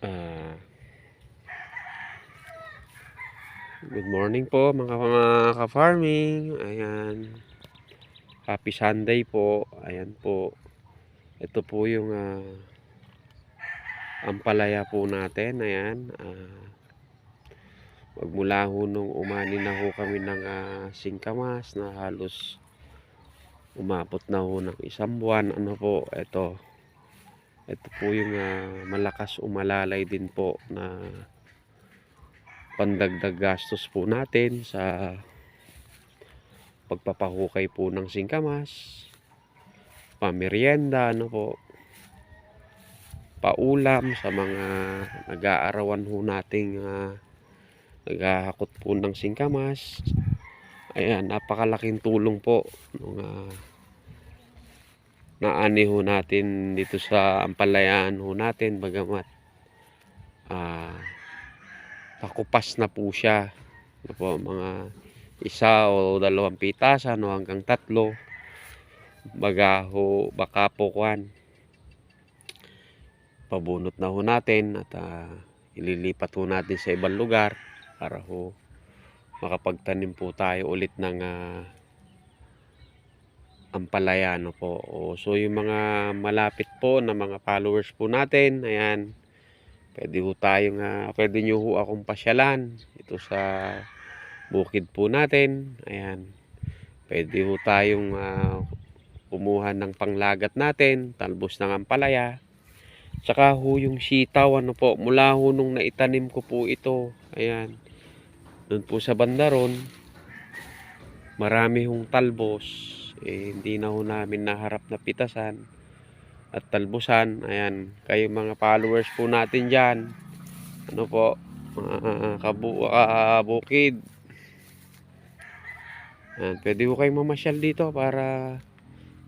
Ah, Good morning po mga ka-farming. Ayan, happy Sunday po. Ayan po. Ito po yung ampalaya po natin. Ayan. Magmula ho nung umani na ho kami ng singkamas na halos umabot na ho ng isang buwan. Ano po, ito po yung malakas umalalay din po na pandagdag gastos po natin sa pagpapahukay po ng singkamas, pamerienda, ano po, paulam sa mga nag-aarawan ho nating naghahakot po ng singkamas. Ayan, napakalaking tulong po nung naani ho natin dito sa ampalayaan ho natin, bagamat pakupas na po siya. Ano po, mga isa o dalawang pitasan o hanggang tatlo, baka po kwan pabunot na ho natin at ililipat ho natin sa ibang lugar para ho makapagtanim po tayo ulit ng ampalaya, no po. So yung mga malapit po na mga followers po natin, ayan, pwede ho tayong pwede nyo ho akong pasyalan ito sa bukid po natin. Ayan, pwede ho tayong kumuha ng panglagat natin, talbos ng ampalaya. Tsaka ho yung sitaw, ano po, mula ho nung naitanim ko po ito. Ayan, doon po sa bandaron, marami hong talbos. Hindi na ho namin naharap na pitasan at talbusan. Ayan, kayo mga followers po natin dyan, ano po, kabukid. Ayan, pwede ho kayong mamasyal dito para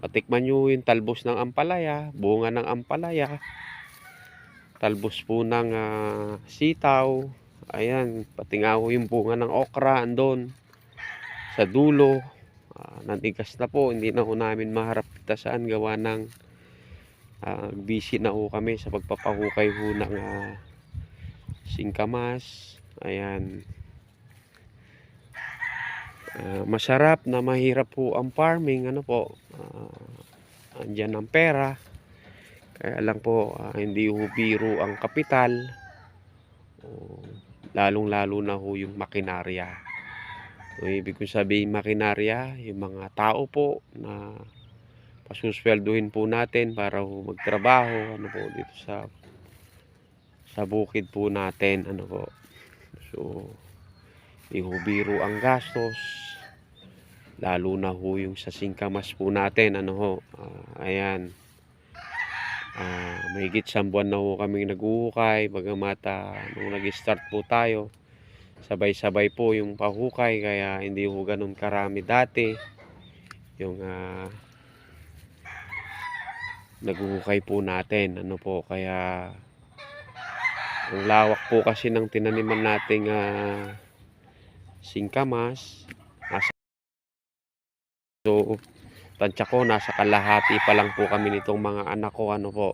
patikman nyo yung talbos ng ampalaya, bunga ng ampalaya, talbos po ng sitaw. Ayan, pati nga ho yung bunga ng okra andon sa dulo. Natigas na po, hindi na ho namin maharap pitasan gawa ng busy na ho kami sa pagpapahukay ho ng singkamas. Ayan, masarap na mahirap po ang farming, ano po, andyan ang pera. Kaya lang po, hindi ho biro ang kapital, lalong lalo na ho yung makinarya. So, ibig ko sabihin makinarya, yung mga tao po na pasuswelduhin po natin para ho magtrabaho, ano po, dito sa bukid po natin, ano po. So ihubiro ang gastos, lalo na ho yung sa singkamas po natin, ano ho. Ayan, mahigit isang buwan na ho kaming naguhukay, bagamat nung nag-start po tayo, sabay-sabay po yung pahukay, kaya hindi ho ganun karami dati yung naguhukay po natin, ano po. Kaya ang lawak po kasi ng tinaniman nating singkamas. So tansya ko nasa kalahati pa lang po kami nitong mga anak ko, ano po,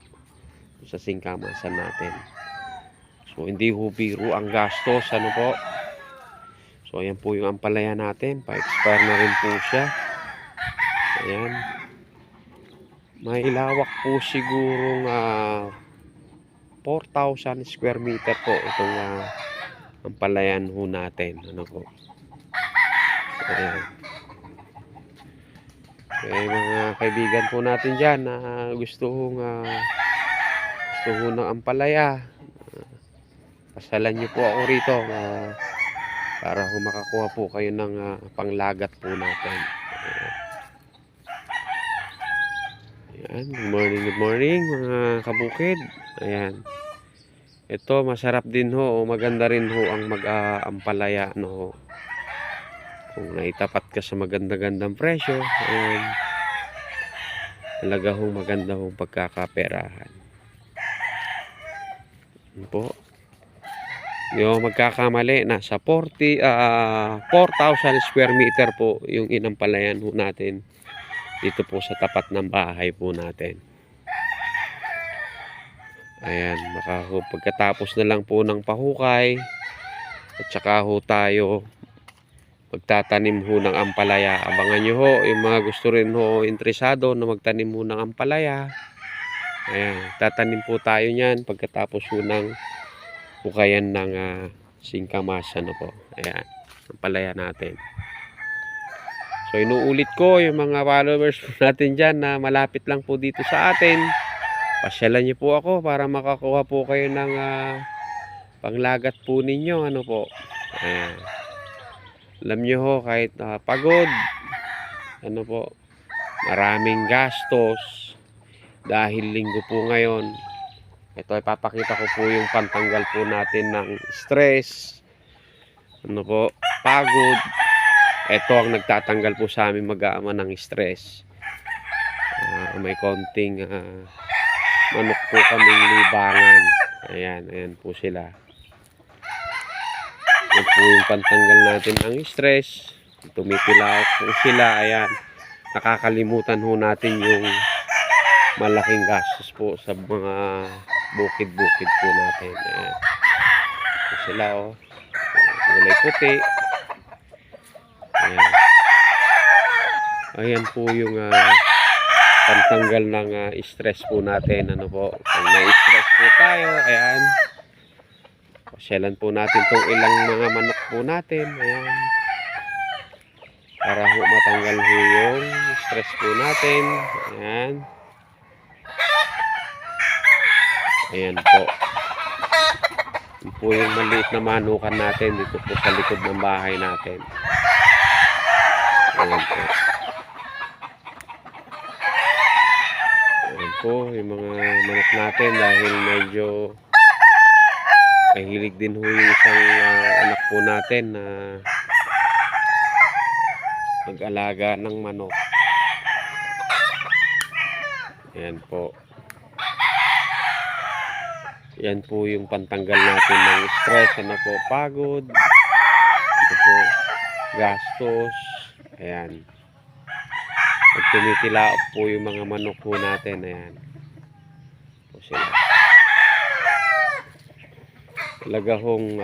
sa singkamasan natin. So hindi ho biro ang gastos, ano po. So ayan po yung ampalaya natin, pa-expire na rin po siya. Ayan, may lawak po sigurong 4,000 square meter po itong ampalayan ho natin, ano po. Ayan, mga kaibigan po natin dyan na gusto ho ng ampalaya, pasalan nyo po ako rito para ho makakuha po kayo ng panglagat po natin. Ayan, good morning mga kabukid. Ayan, ito masarap din ho, maganda rin ho ang mag-ampalaya, no ho. Kung naitapat ka sa maganda-gandang presyo, ayan, talaga ho maganda ho pagkakaperahan. Ayan po, yung magkakamali, nasa 4,000 square meter po yung inampalayan ho natin dito po sa tapat ng bahay po natin. Ayan, pagkatapos na lang po ng pahukay, at saka ho tayo magtatanim ho ng ampalaya. Abangan nyo ho, yung mga gusto rin ho interesado na magtanim ho ng ampalaya. Ayan, tatanim po tayo niyan pagkatapos ho ng hukayan ng singkamas. Ano po, ayan, ampalaya natin. So inuulit ko yung mga followers natin dyan na malapit lang po dito sa atin. Pasyalan niyo po ako para makakuha po kayo ng panglagat po ninyo. Ano po. Ayan. Alam niyo ho, kahit pagod, ano po, maraming gastos dahil linggo po ngayon. Ito ay papakita ko po yung pantanggal po natin ng stress. Ano po, pagod. Ito ang nagtatanggal po sa amin mag-aama ng stress. May konting manok po kaming libangan. Ayan, ayan po sila. Ito po yung pantanggal natin ng stress. Tumitilaok po sila. Ayan, nakakalimutan ho natin yung malaking gastos po sa mga bukid-bukid po natin. Ayan. Ito sila oh. Kulay puti. Ayan. Ayan po yung pantanggal ng stress po natin. Ano po, kung may stress po tayo, ayan, pasyalan po natin itong ilang mga manok po natin. Ayan, para ho matanggal ho yung stress po natin. Ayan, ayan po. Ayan po yung maliit na manukan natin dito po sa likod ng bahay natin. Ayan po. Ayan po yung mga manok natin dahil medyo mahilig din ho yung isang anak po natin na mag-alaga ng manok. Ayan po. Yan po yung pantanggal natin ng stress. Ano po, pagod. Ito po, gastos. Ayan. Pag tumitilaok po yung mga manok po natin, ayan. Po sila. Talaga hong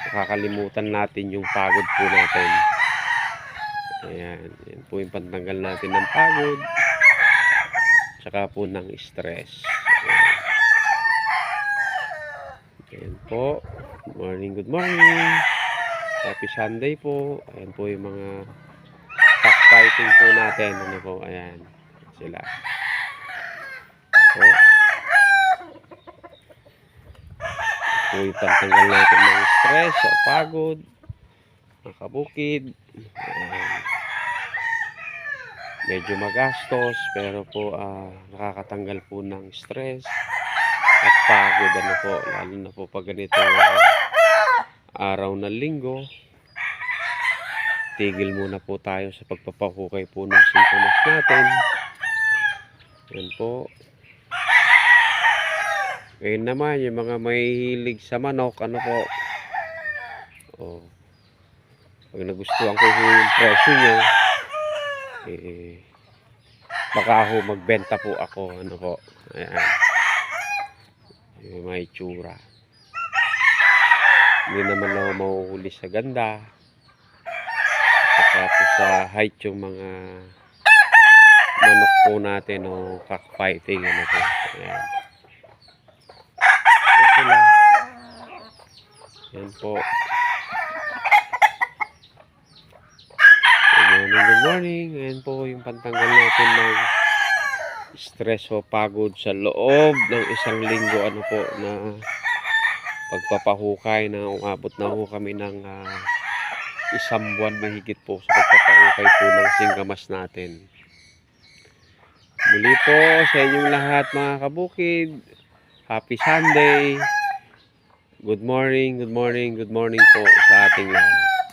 nakakalimutan natin yung pagod po natin. Ayan. Yan po yung pantanggal natin ng pagod. Tsaka po ng stress. Ayan. Ayan po. Good morning, good morning. Happy Sunday po. Ayan po yung mga cockfighting po natin. Ano po, ayan. Sila. Po. Po yung pantanggal natin ng stress o pagod. Nakabukid. Ayan. Medyo magastos pero po nakakatanggal po ng stress at pagod. Ano po, lalo na po pag ganito araw na linggo, tigil muna po tayo sa pagpapahukay po ng singkamas natin. Yan po. Ngayon naman yung mga mahihilig sa manok, ano po, pag nagustuhan ko yung presyo nyo, baka ho magbenta po ako. Ano po, ayan, yung may itsura. Hindi naman ako mahuhuli sa ganda at sa height yung mga manok po natin o cockfighting. Ano po, ayan. So sila, yan po. Good morning. Ayan po yung pantanggal natin ng stress o pagod sa loob ng isang linggo. Ano po, na pagpapahukay na umabot na ho kami ng isang buwan mahigit po sa pagpapahukay po ng singkamas natin. Muli po sa inyong lahat mga kabukid, happy Sunday. Good morning, good morning, good morning po sa ating lahat.